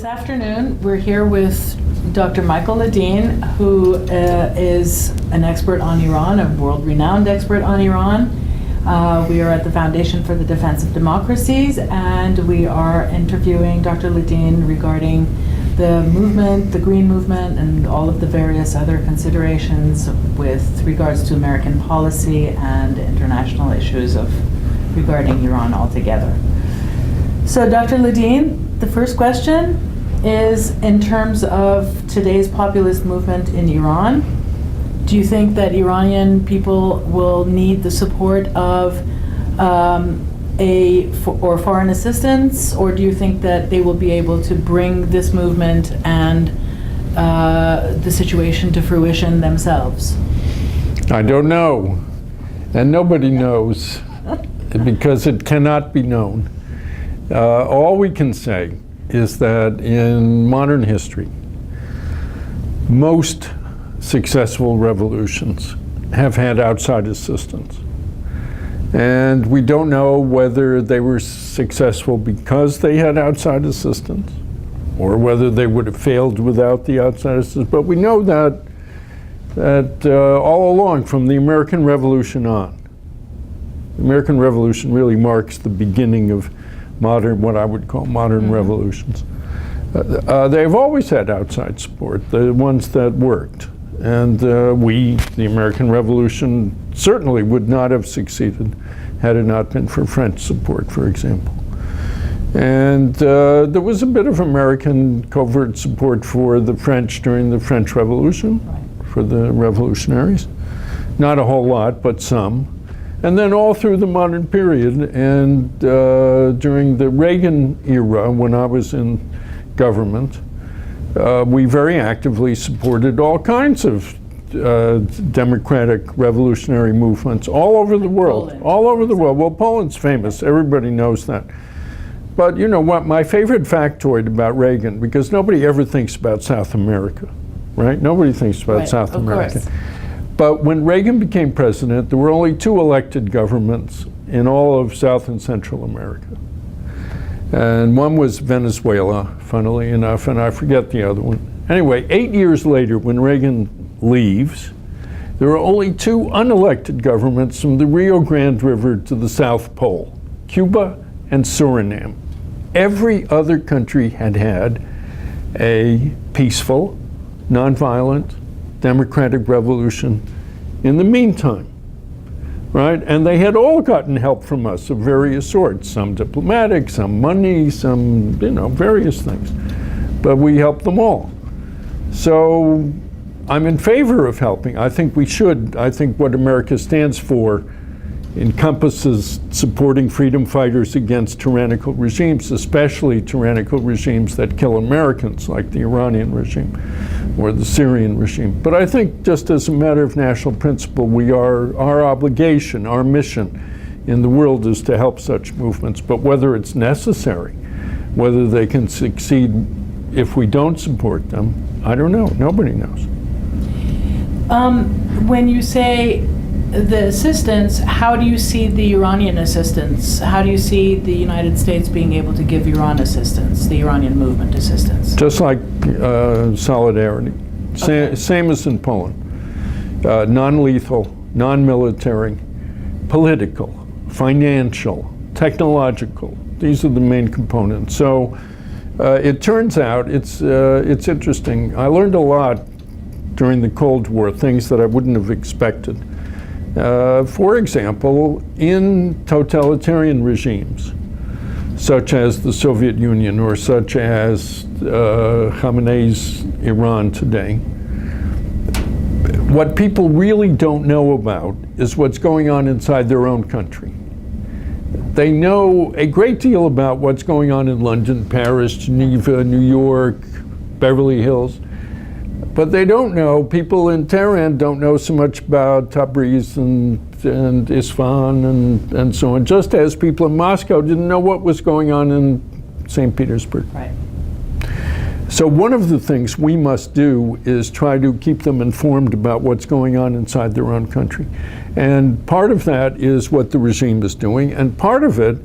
afternoon, we're here with Dr. Michael Ledin, who is an expert on Iran, a world-renowned expert on Iran. We are at the Foundation for the Defense of Democracies, and we are interviewing Dr. Ledin regarding the movement, the Green Movement, and all of the various other considerations with regards to American policy and international issues regarding Iran altogether. So, Dr. Ledin, the first question is, in terms of today's populist movement in Iran, do you think that Iranian people will need the support of foreign assistance, or do you think that they will be able to bring this movement and the situation to fruition themselves? I don't know, and nobody knows, because it cannot be known. All we can say is that in modern history, most successful revolutions have had outside assistance. And we don't know whether they were successful because they had outside assistance or whether they would have failed without the outside assistance. But we know that all along, from the American Revolution on, the American Revolution really marks the beginning of modern, what I would call modern revolutions. They've always had outside support, the ones that worked. And the American Revolution, certainly would not have succeeded had it not been for French support, for example. And there was a bit of American covert support for the French during the French Revolution, for the revolutionaries. Not a whole lot, but some. And then all through the modern period, and during the Reagan era, when I was in government, we very actively supported all kinds of democratic revolutionary movements all over the world. Poland. All over the world. Well, Poland's famous. Everybody knows that. But you know what? My favorite factoid about Reagan, because nobody ever thinks about South America, right? Nobody thinks about South America. Course. But when Reagan became president, there were only 2 elected governments in all of South and Central America. And one was Venezuela, funnily enough, and I forget the other one. Anyway, 8 years later, when Reagan leaves, there are only 2 unelected governments from the Rio Grande River to the South Pole, Cuba and Suriname. Every other country had had a peaceful, nonviolent, democratic revolution in the meantime, right? And they had all gotten help from us of various sorts, some diplomatic, some money, some, various things. But we helped them all. So I'm in favor of helping. I think we should. I think what America stands for encompasses supporting freedom fighters against tyrannical regimes, especially tyrannical regimes that kill Americans, like the Iranian regime or the Syrian regime. But I think just as a matter of national principle, our obligation, our mission in the world is to help such movements. But whether it's necessary, whether they can succeed if we don't support them, I don't know. Nobody knows. When you say the assistance, how do you see the Iranian assistance? How do you see the United States being able to give Iran assistance, the Iranian movement assistance? Just like solidarity. Same as in Poland. Non-lethal, non-military, political, financial, technological. These are the main components. So it turns out it's interesting. I learned a lot during the Cold War, things that I wouldn't have expected. For example, in totalitarian regimes, such as the Soviet Union or such as Khamenei's Iran today, what people really don't know about is what's going on inside their own country. They know a great deal about what's going on in London, Paris, Geneva, New York, Beverly Hills. But they don't know, people in Tehran don't know so much about Tabriz and Isfahan and so on, just as people in Moscow didn't know what was going on in St. Petersburg. Right. So one of the things we must do is try to keep them informed about what's going on inside their own country. And part of that is what the regime is doing, and part of it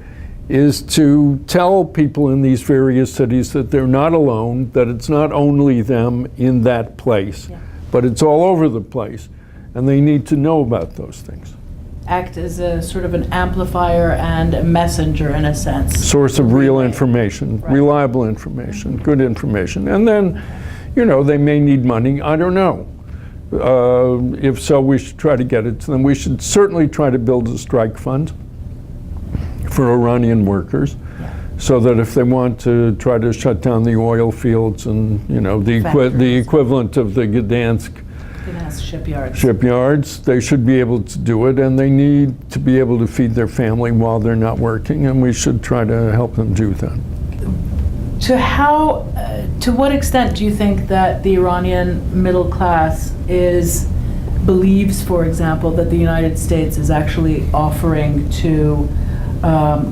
is to tell people in these various cities that they're not alone, that it's not only them in that place, but it's all over the place, and they need to know about those things. Act as a sort of an amplifier and a messenger in a sense. Source of real information, reliable information, good information. And then, you know, they may need money, I don't know. If so, we should try to get it to them. We should certainly try to build a strike fund for Iranian workers, so that if they want to try to shut down the oil fields and, you know, the equivalent of the Gdansk shipyards, they should be able to do it, and they need to be able to feed their family while they're not working, and we should try to help them do that. To what extent do you think that the Iranian middle class believes, for example, that the United States is actually offering to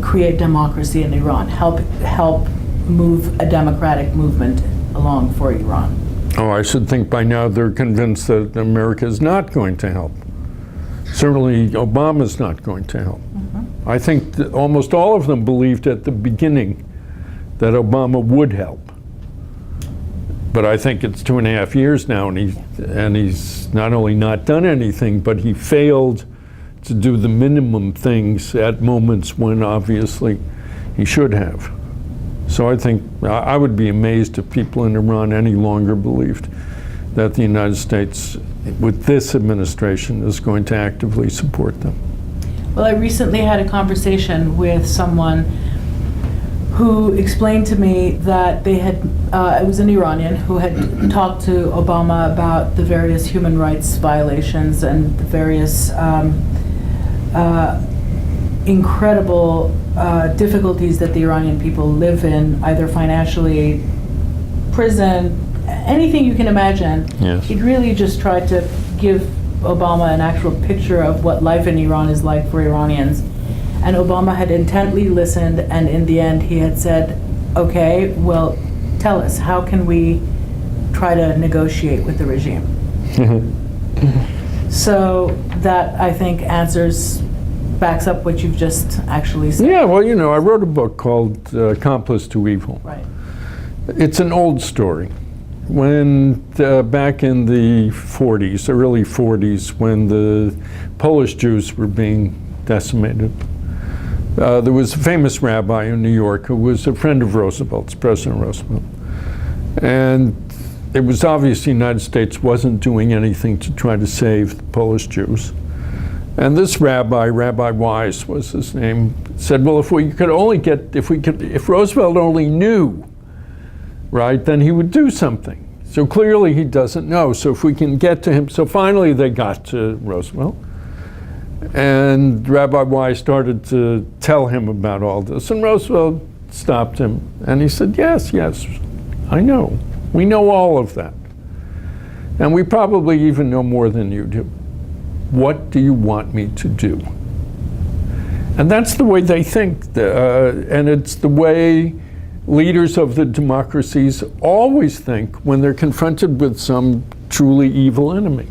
create democracy in Iran, help move a democratic movement along for Iran? Oh, I should think by now they're convinced that America is not going to help. Certainly Obama's not going to help. I think that almost all of them believed at the beginning that Obama would help. But I think it's 2.5 years now, and he's not only not done anything, but he failed to do the minimum things at moments when obviously he should have. So I think I would be amazed if people in Iran any longer believed that the United States, with this administration, is going to actively support them. Well, I recently had a conversation with someone who explained to me that they had, it was an Iranian who had talked to Obama about the various human rights violations and the various incredible difficulties that the Iranian people live in, either financially, prison, anything you can imagine. Yes. He'd really just tried to give Obama an actual picture of what life in Iran is like for Iranians. And Obama had intently listened, and in the end he had said, okay, well, tell us, how can we try to negotiate with the regime? So that, I think, backs up what you've just actually said. Yeah, well, you know, I wrote a book called Accomplice to Evil. Right. It's an old story. When back in the 40s, early 40s, when the Polish Jews were being decimated, there was a famous rabbi in New York who was a friend of Roosevelt's, President Roosevelt. And it was obvious the United States wasn't doing anything to try to save the Polish Jews. And this rabbi, Rabbi Wise was his name, said, well, if Roosevelt only knew, right, then he would do something. So clearly he doesn't know. So if we can get to him, so finally they got to Roosevelt. And Rabbi Wise started to tell him about all this. And Roosevelt stopped him and he said, yes, I know. We know all of that. And we probably even know more than you do. What do you want me to do? And that's the way they think. And it's the way leaders of the democracies always think when they're confronted with some truly evil enemy.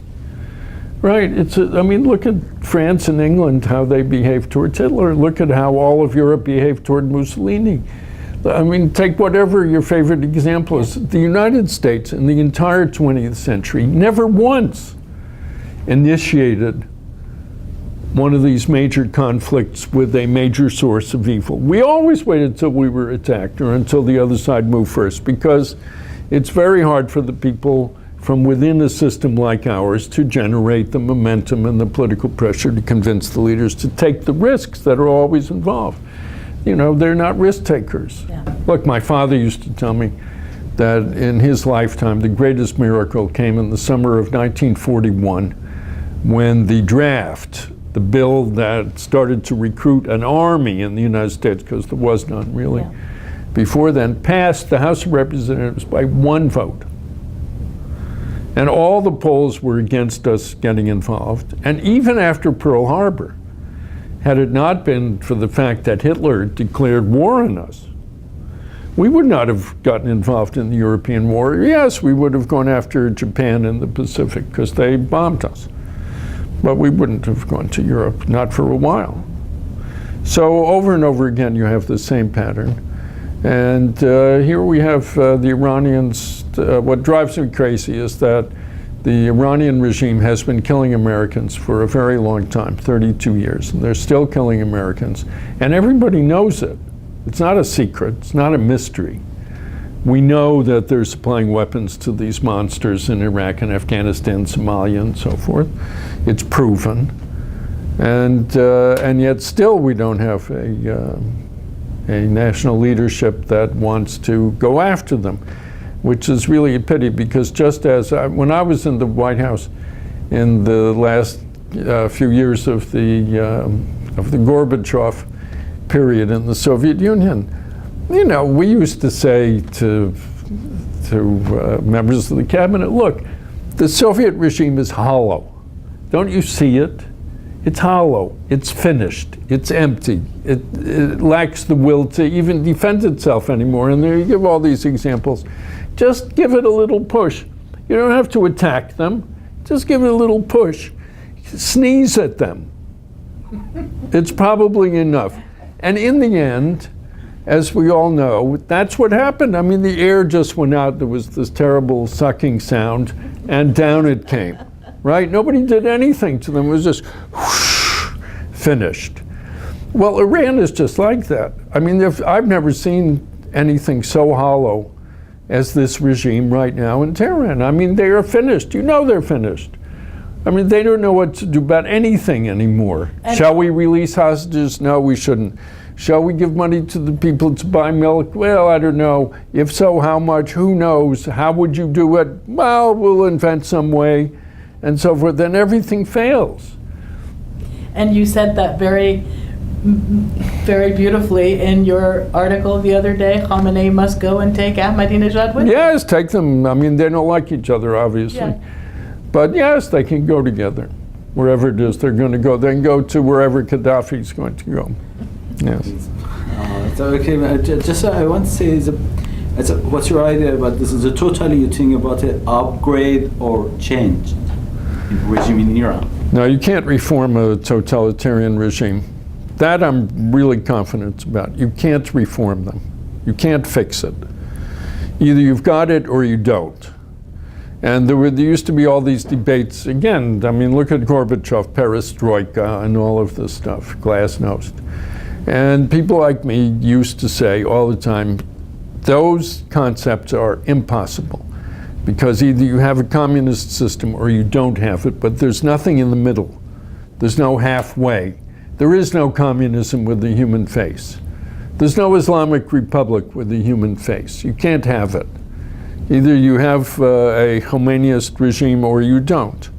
Right, I mean, look at France and England, how they behave towards Hitler. Look at how all of Europe behaved toward Mussolini. I mean, take whatever your favorite example is. The United States in the entire 20th century never once initiated one of these major conflicts with a major source of evil. We always waited until we were attacked or until the other side moved first, because it's very hard for the people from within a system like ours to generate the momentum and the political pressure to convince the leaders to take the risks that are always involved. You know, they're not risk takers. Yeah. Look, my father used to tell me that in his lifetime, the greatest miracle came in the summer of 1941, when the draft, the bill that started to recruit an army in the United States, because there was none really, before then, passed the House of Representatives by 1 vote. And all the polls were against us getting involved. And even after Pearl Harbor, had it not been for the fact that Hitler declared war on us, we would not have gotten involved in the European war. Yes, we would have gone after Japan in the Pacific because they bombed us. But we wouldn't have gone to Europe, not for a while. So over and over again, you have the same pattern. And here we have the Iranians. What drives me crazy is that the Iranian regime has been killing Americans for a very long time, 32 years, and they're still killing Americans. And everybody knows it. It's not a secret, it's not a mystery. We know that they're supplying weapons to these monsters in Iraq and Afghanistan, Somalia, and so forth. It's proven. And yet still we don't have a national leadership that wants to go after them, which is really a pity, because just as when I was in the White House in the last few years of the Gorbachev period in the Soviet Union, you know, we used to say to members of the cabinet, look, the Soviet regime is hollow. Don't you see it? It's hollow, it's finished, it's empty. It lacks the will to even defend itself anymore. And there you give all these examples. Just give it a little push. You don't have to attack them. Just give it a little push. Sneeze at them. It's probably enough. And in the end, as we all know, that's what happened. I mean, the air just went out. There was this terrible sucking sound, and down it came, right? Nobody did anything to them. It was just whoosh, finished. Well, Iran is just like that. I mean, I've never seen anything so hollow as this regime right now in Tehran. I mean, they are finished. You know they're finished. I mean, they don't know what to do about anything anymore. Shall we release hostages? No, we shouldn't. Shall we give money to the people to buy milk? Well, I don't know. If so, how much? Who knows? How would you do it? Well, we'll invent some way, and so forth. Then everything fails. And you said that very beautifully in your article the other day. Khamenei must go and take Ahmadinejad with him. Yes, take them. I mean, they don't like each other, obviously. Yeah. But yes, they can go together. Wherever it is they're going to go. They can go to wherever Gaddafi's going to go. Yes. So, okay, just I want to say, what's your idea about this? Is it totally you think about an upgrade or change in regime in Iran? No, you can't reform a totalitarian regime. That I'm really confident about. You can't reform them. You can't fix it. Either you've got it or you don't. And there used to be all these debates. Again, I mean, look at Gorbachev, perestroika, and all of this stuff, glasnost. And people like me used to say all the time, those concepts are impossible, because either you have a communist system or you don't have it, but there's nothing in the middle. There's no halfway. There is no communism with a human face. There's no Islamic Republic with a human face. You can't have it. Either you have a Khomeiniist regime or you don't.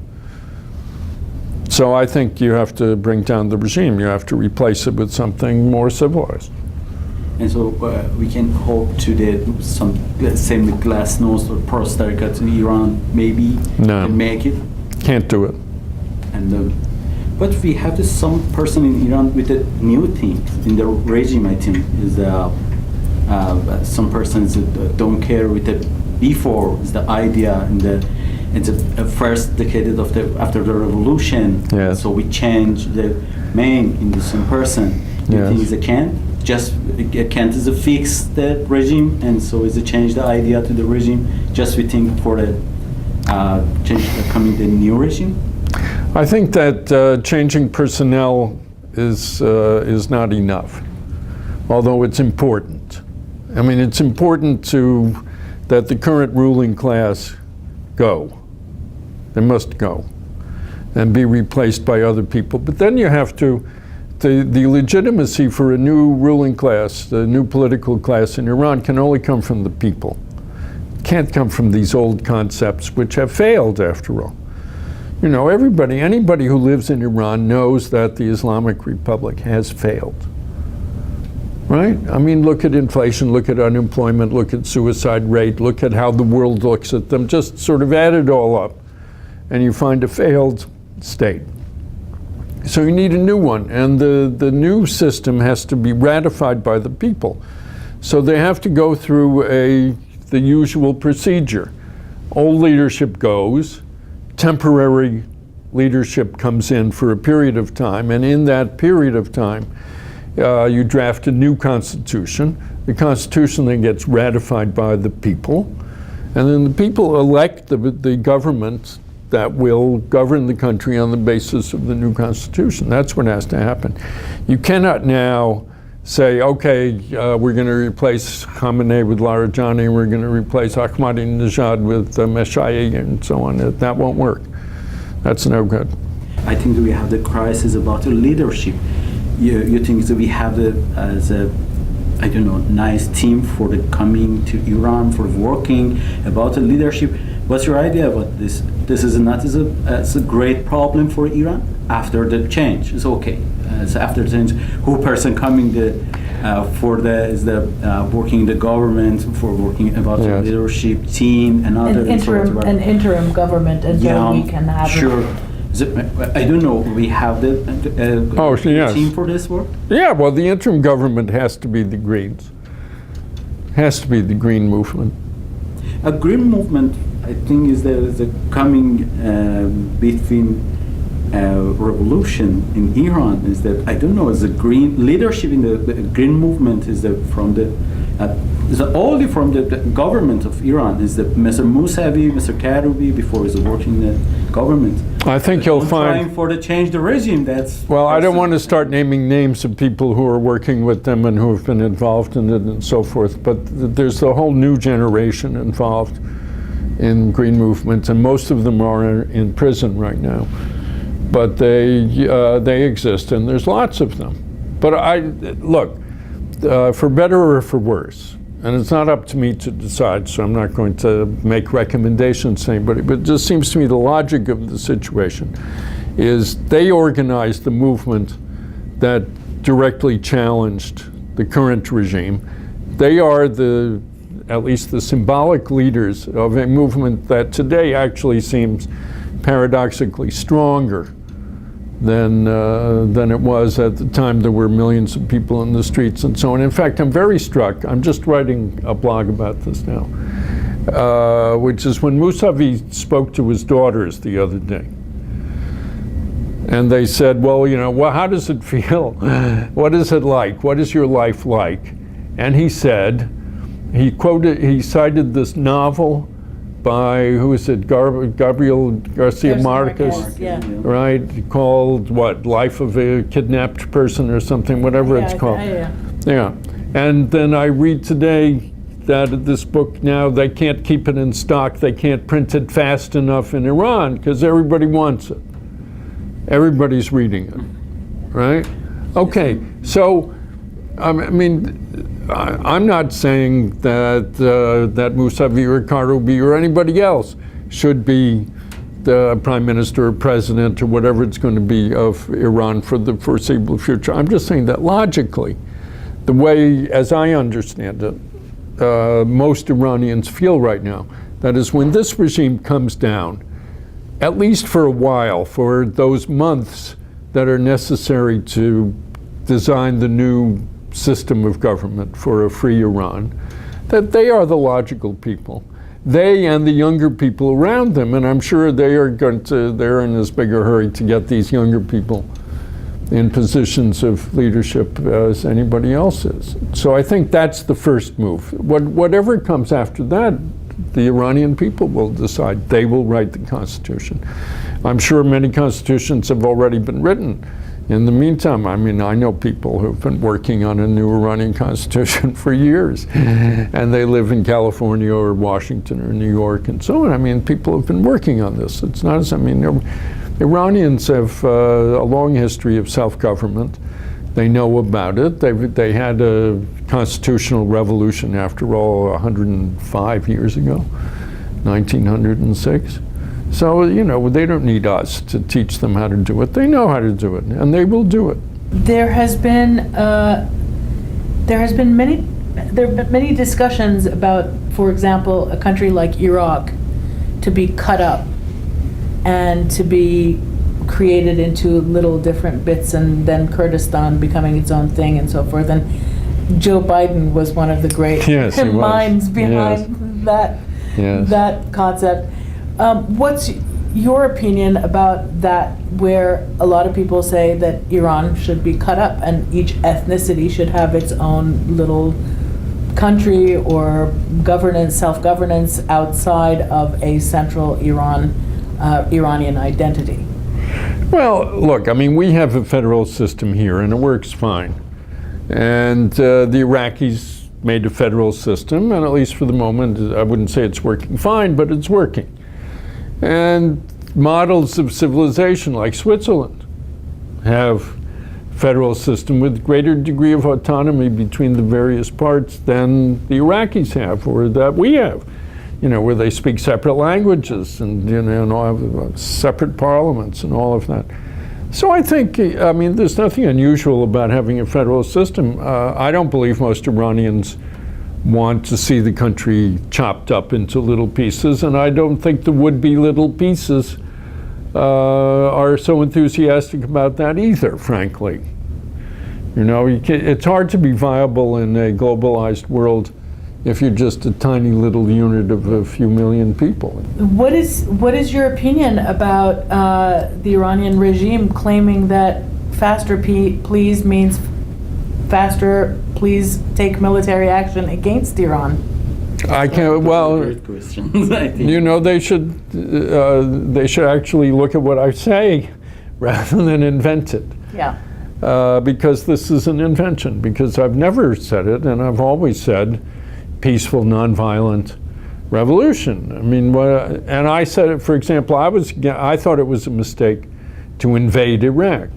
So I think you have to bring down the regime. You have to replace it with something more civilized. And so we can hope to some, let's say, the glasnost or perestroika in Iran maybe can make it? Can't do it. And but we have some person in Iran with a new thing in the regime, I think, is some persons that don't care with the before is the idea in the first decade of after the revolution. Yes. So we change the main in the same person. You Yes. think is a can't is a fix the regime, and so is a change the idea to the regime. Just we think for the change coming the new regime. I think that changing personnel is not enough, although it's important. I mean, it's important that the current ruling class go. They must go and be replaced by other people. But then you have the legitimacy for a new ruling class, the new political class in Iran, can only come from the people. It can't come from these old concepts which have failed after all. You know, anybody who lives in Iran knows that the Islamic Republic has failed. Right? I mean, look at inflation, look at unemployment, look at suicide rate, look at how the world looks at them. Just sort of add it all up, and you find a failed state. So you need a new one, and the new system has to be ratified by the people. So they have to go through the usual procedure. Old leadership goes, temporary leadership comes in for a period of time, and in that period of time, You draft a new constitution. The constitution then gets ratified by the people, and then the people elect the government that will govern the country on the basis of the new constitution. That's what has to happen. You cannot now say, okay, we're going to replace Khamenei with Larijani, we're going to replace Ahmadinejad with Meshai, and so on. That won't work. That's no good. I think we have the crisis about the leadership. You think that we have as a, I don't know, nice team for the coming to Iran, for working about the leadership. What's your idea about this? This is not as a great problem for Iran after the change. It's okay. So after the change, who person coming is working in the government, for working about the leadership team and other an interim government until we can have sure. I don't know. We have the team for this work. Yeah. Well, the interim government has to be the Greens. Has to be the Green movement. A Green movement, I think, is the coming between revolution in Iran. Is that I don't know. Is the Green leadership in the Green movement is only from the government of Iran? Is the Mr. Mousavi, Mr. Karoubi before is working in the government? I think you'll find trying for the change the regime. That's well. I don't want to start naming names of people who are working with them and who have been involved in it and so forth. But there's the whole new generation involved in Green movements, and most of them are in prison right now. But they exist, and there's lots of them. But look, for better or for worse, and it's not up to me to decide, so I'm not going to make recommendations to anybody, but it just seems to me the logic of the situation is they organized the movement that directly challenged the current regime. They are at least the symbolic leaders of a movement that today actually seems paradoxically stronger than it was at the time. There were millions of people in the streets and so on. In fact, I'm very struck. I'm just writing a blog about this now, which is when Mousavi spoke to his daughters the other day. And they said, well, how does it feel? What is it like? What is your life like? And he said, he cited this novel by, who is it, Gabriel Garcia Marquez, right, called what, Life of a Kidnapped Person or something, whatever it's called. Yeah. And then I read today that this book now, they can't keep it in stock, they can't print it fast enough in Iran because everybody wants it. Everybody's reading it, right? Okay, so, I mean, I'm not saying that that Mousavi or Karoubi or anybody else should be the prime minister or president or whatever it's going to be of Iran for the foreseeable future. I'm just saying that logically, the way, as I understand it, most Iranians feel right now, that is, when this regime comes down, at least for a while, for those months that are necessary to design the new system of government for a free Iran, that they are the logical people. They and the younger people around them, and I'm sure they're in as big a hurry to get these younger people in positions of leadership as anybody else is. So I think that's the first move. Whatever comes after that, the Iranian people will decide. They will write the constitution. I'm sure many constitutions have already been written. In the meantime, I mean, I know people who've been working on a new Iranian constitution for years, and they live in California or Washington or New York and so on. I mean, people have been working on this. It's not as, I mean, Iranians have a long history of self-government. They know about it. They had a constitutional revolution, after all, 105 years ago, 1906. So, they don't need us to teach them how to do it. They know how to do it, and they will do it. There have been many discussions about, for example, a country like Iraq to be cut up and to be created into little different bits, and then Kurdistan becoming its own thing and so forth. And Joe Biden was one of the great minds behind that concept. your opinion about that, where a lot of people say that Iran should be cut up and each ethnicity should have its own little country or governance, self-governance outside of a central Iranian identity? Well, look, I mean, we have a federal system here and it works fine. And the Iraqis made a federal system, and at least for the moment, I wouldn't say it's working fine, but it's working. And models of civilization like Switzerland have federal system with greater degree of autonomy between the various parts than the Iraqis have, or that we have, you know, where they speak separate languages and, you know, and all have separate parliaments and all of that. So I think, I mean, there's nothing unusual about having a federal system. I don't believe most Iranians want to see the country chopped up into little pieces, and I don't think the would-be little pieces are so enthusiastic about that either, frankly. You know, it's hard to be viable in a globalized world if you're just a tiny little unit of a few million people. What is your opinion about the Iranian regime claiming that faster please means faster please take military action against Iran? I can't, well, Great questions, I think. you know, they should actually look at what I say rather than invent it. Yeah. Because this is an invention, because I've never said it, and I've always said peaceful, nonviolent revolution. I mean, and I said it, for example, I thought it was a mistake to invade Iraq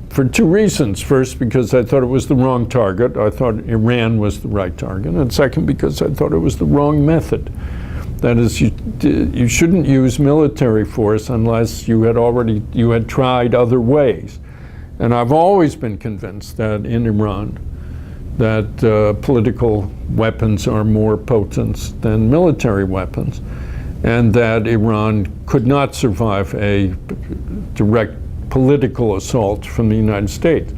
for two reasons. First, because I thought it was the wrong target. I thought Iran was the right target. And second, because I thought it was the wrong method. That is, you shouldn't use military force unless you had tried other ways. And I've always been convinced that in Iran, that political weapons are more potent than military weapons, and that Iran could not survive a direct political assault from the United States.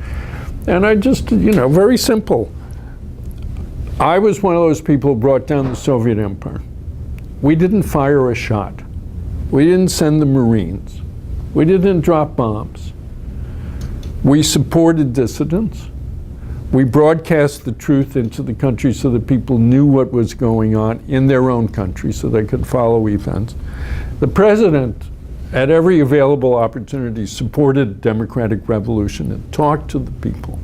And I just, you know, very simple. I was one of those people who brought down the Soviet Empire. We didn't fire a shot. We didn't send the Marines. We didn't drop bombs. We supported dissidents. We broadcast the truth into the country so that people knew what was going on in their own country so they could follow events. The president, at every available opportunity, supported democratic revolution and talked to the people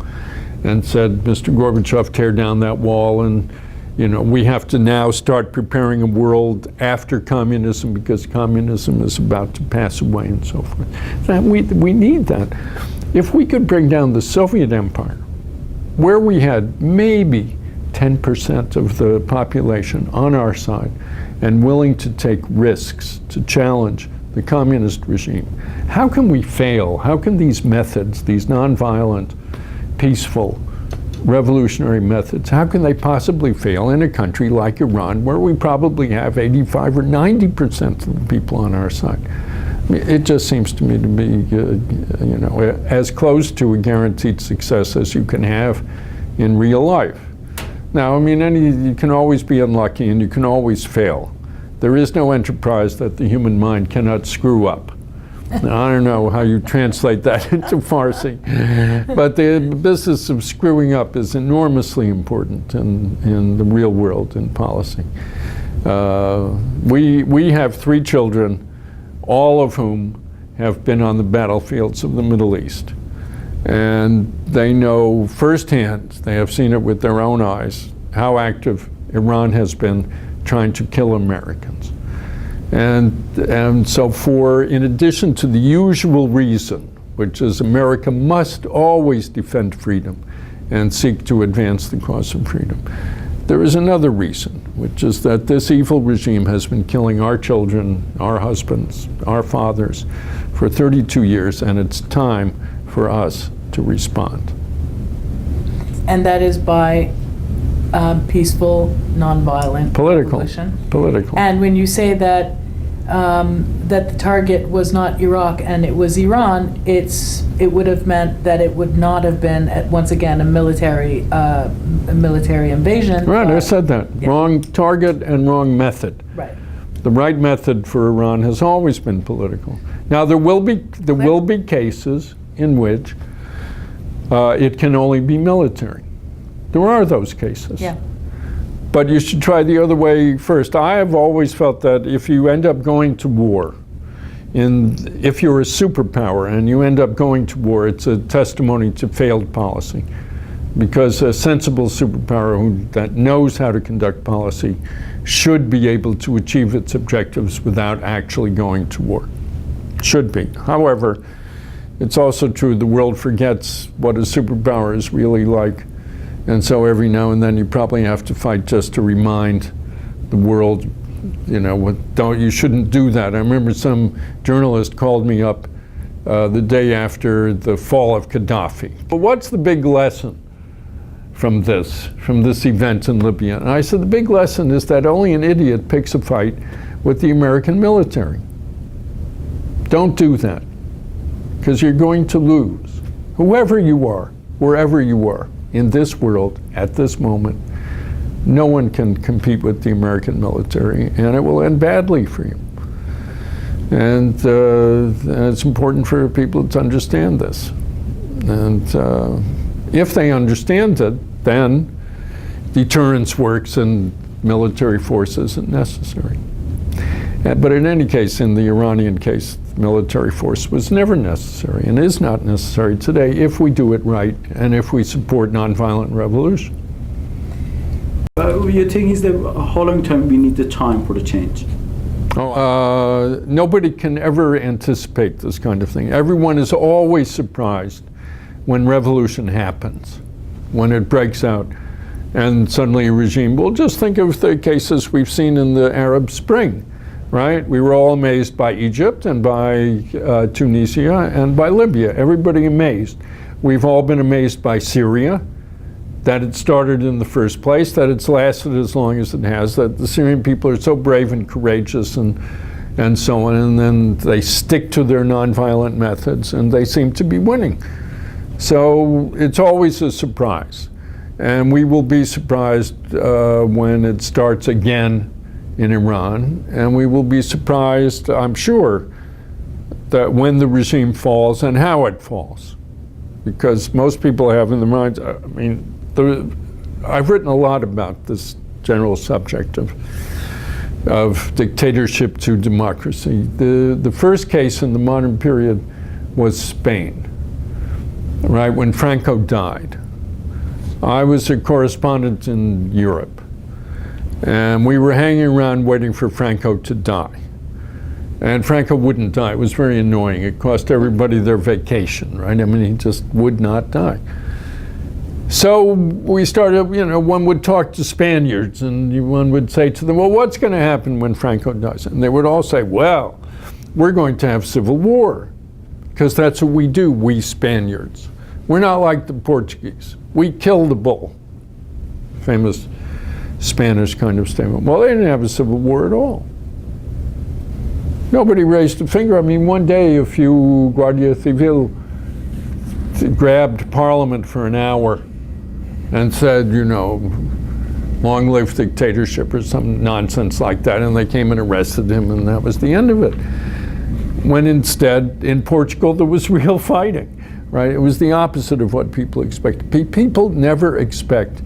and said, Mr. Gorbachev, tear down that wall, and, you know, we have to now start preparing a world after communism because communism is about to pass away and so forth. We need that. If we could bring down the Soviet Empire, where we had maybe 10% of the population on our side and willing to take risks to challenge the communist regime, how can we fail? How can these methods, these nonviolent, peaceful, revolutionary methods, how can they possibly fail in a country like Iran where we probably have 85 or 90% of the people on our side? I mean, it just seems to me to be, you know, as close to a guaranteed success as you can have in real life. Now, I mean, you can always be unlucky and you can always fail. There is no enterprise that the human mind cannot screw up. Now, I don't know how you translate that into Farsi, but the business of screwing up is enormously important in the real world in policy. We have 3 children, all of whom have been on the battlefields of the Middle East. And they know firsthand, they have seen it with their own eyes, how active Iran has been trying to kill Americans. And so in addition to the usual reason, which is America must always defend freedom and seek to advance the cause of freedom, there is another reason, which is that this evil regime has been killing our children, our husbands, our fathers for 32 years, and it's time for us to respond. And that is by peaceful, nonviolent revolution. Political. And when you say that that the target was not Iraq and it was Iran, it would have meant that it would not have been, once again, a military invasion. Right, I said that. Yeah. Wrong target and wrong method. Right. The right method for Iran has always been political. Now there will be cases in which it can only be military. There are those cases. Yeah. But you should try the other way first. I have always felt that if you end up going to war, if you're a superpower and you end up going to war, it's a testimony to failed policy. Because a sensible superpower that knows how to conduct policy should be able to achieve its objectives without actually going to war. Should be. However, it's also true the world forgets what a superpower is really like. And so every now and then you probably have to fight just to remind the world, you know, you shouldn't do that. I remember some journalist called me up the day after the fall of Gaddafi. But what's the big lesson from this event in Libya? And I said, the big lesson is that only an idiot picks a fight with the American military. Don't do that, because you're going to lose. Whoever you are, wherever you are, in this world, at this moment, no one can compete with the American military, and it will end badly for you. And it's important for people to understand this. And if they understand it, then deterrence works and military force isn't necessary. But in any case, in the Iranian case, military force was never necessary and is not necessary today if we do it right and if we support nonviolent revolution. You think is that how long time we need the time for the change? Nobody can ever anticipate this kind of thing. Everyone is always surprised when revolution happens, when it breaks out, and suddenly a regime. Well, just think of the cases we've seen in the Arab Spring. Right? We were all amazed by Egypt and by Tunisia and by Libya. Everybody amazed. We've all been amazed by Syria, that it started in the first place, that it's lasted as long as it has, that the Syrian people are so brave and courageous and so on, and then they stick to their nonviolent methods and they seem to be winning. So it's always a surprise. And we will be surprised when it starts again in Iran, and we will be surprised, I'm sure, that when the regime falls and how it falls. Because most people have in their minds, I mean, I've written a lot about this general subject of dictatorship to democracy. The first case in the modern period was Spain, right, when Franco died. I was a correspondent in Europe. And we were hanging around waiting for Franco to die. And Franco wouldn't die. It was very annoying. It cost everybody their vacation, right? I mean, he just would not die. So we started, you know, one would talk to Spaniards and one would say to them, well, what's going to happen when Franco dies? And they would all say, well, we're going to have civil war, because that's what we do, we Spaniards. We're not like the Portuguese. We kill the bull. Famous Spanish kind of statement. Well, they didn't have a civil war at all. Nobody raised a finger. I mean, one day a few Guardia Civil grabbed Parliament for an hour and said, you know, long live dictatorship or some nonsense like that, and they came and arrested him, and that was the end of it. When instead, in Portugal, there was real fighting, right? It was the opposite of what people expect. People never expect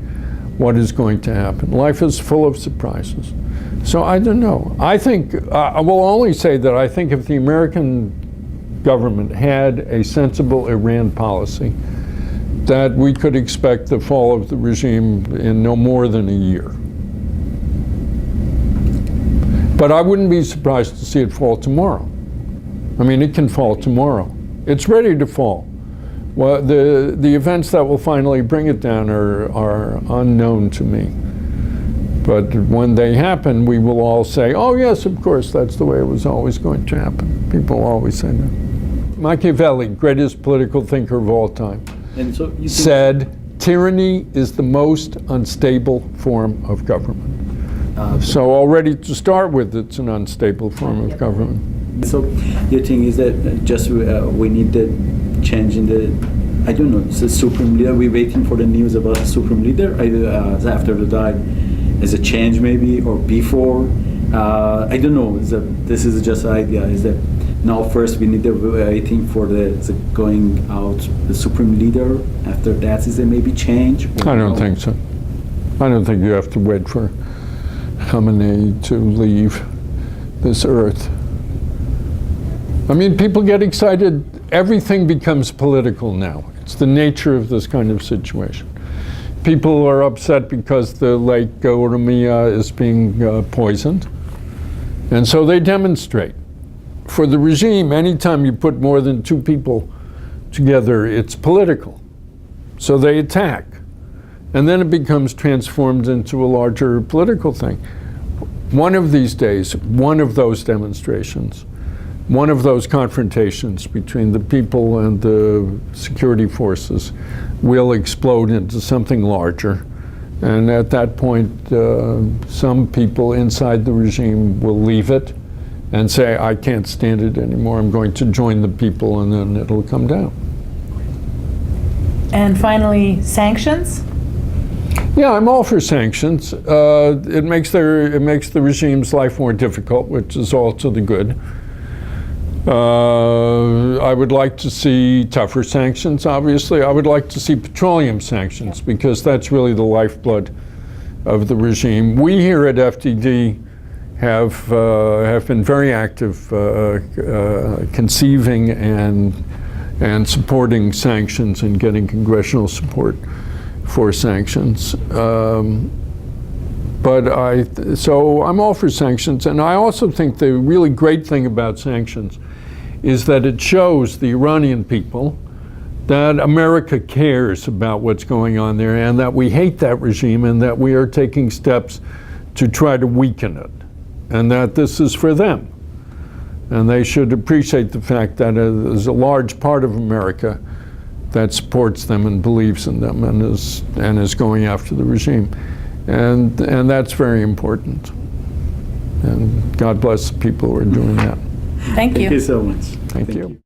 what is going to happen. Life is full of surprises. So I don't know. I think, I will only say that I think if the American government had a sensible Iran policy, that we could expect the fall of the regime in no more than a year. But I wouldn't be surprised to see it fall tomorrow. I mean, it can fall tomorrow. It's ready to fall. Well, the events that will finally bring it down are unknown to me. But when they happen, we will all say, oh yes, of course, that's the way it was always going to happen. People always say that. Machiavelli, greatest political thinker of all time, And so you said, tyranny is the most unstable form of government. So already to start with, it's an unstable form of government. So your thing is that just we need the change in the, I don't know, the supreme leader. We're waiting for the news about the supreme leader after the die. As a change maybe, or before, I don't know. This is just an idea. Is that now first we need waiting for the going out the supreme leader. After that, is there maybe change? I don't think so. I don't think you have to wait for Khamenei to leave this earth. I mean, people get excited. Everything becomes political now. It's the nature of this kind of situation. People are upset because the Lake Oromia is being poisoned. And so they demonstrate. For the regime, anytime you put more than two people together, it's political. So they attack. And then it becomes transformed into a larger political thing. One of these days, one of those demonstrations, one of those confrontations between the people and the security forces will explode into something larger. And at that point, some people inside the regime will leave it and say, I can't stand it anymore, I'm going to join the people, and then it'll come down. And finally, sanctions? Yeah, I'm all for sanctions. It makes the regime's life more difficult, which is all to the good. I would like to see tougher sanctions, obviously. I would like to see petroleum sanctions, because that's really the lifeblood of the regime. We here at FDD have been very active conceiving and supporting sanctions and getting congressional support for sanctions. So I'm all for sanctions, and I also think the really great thing about sanctions is that it shows the Iranian people that America cares about what's going on there, and that we hate that regime, and that we are taking steps to try to weaken it, and that this is for them. And they should appreciate the fact that there's a large part of America that supports them and believes in them and is going after the regime. And that's very important. And God bless the people who are doing that. Thank you. Thank you so much. Thank you.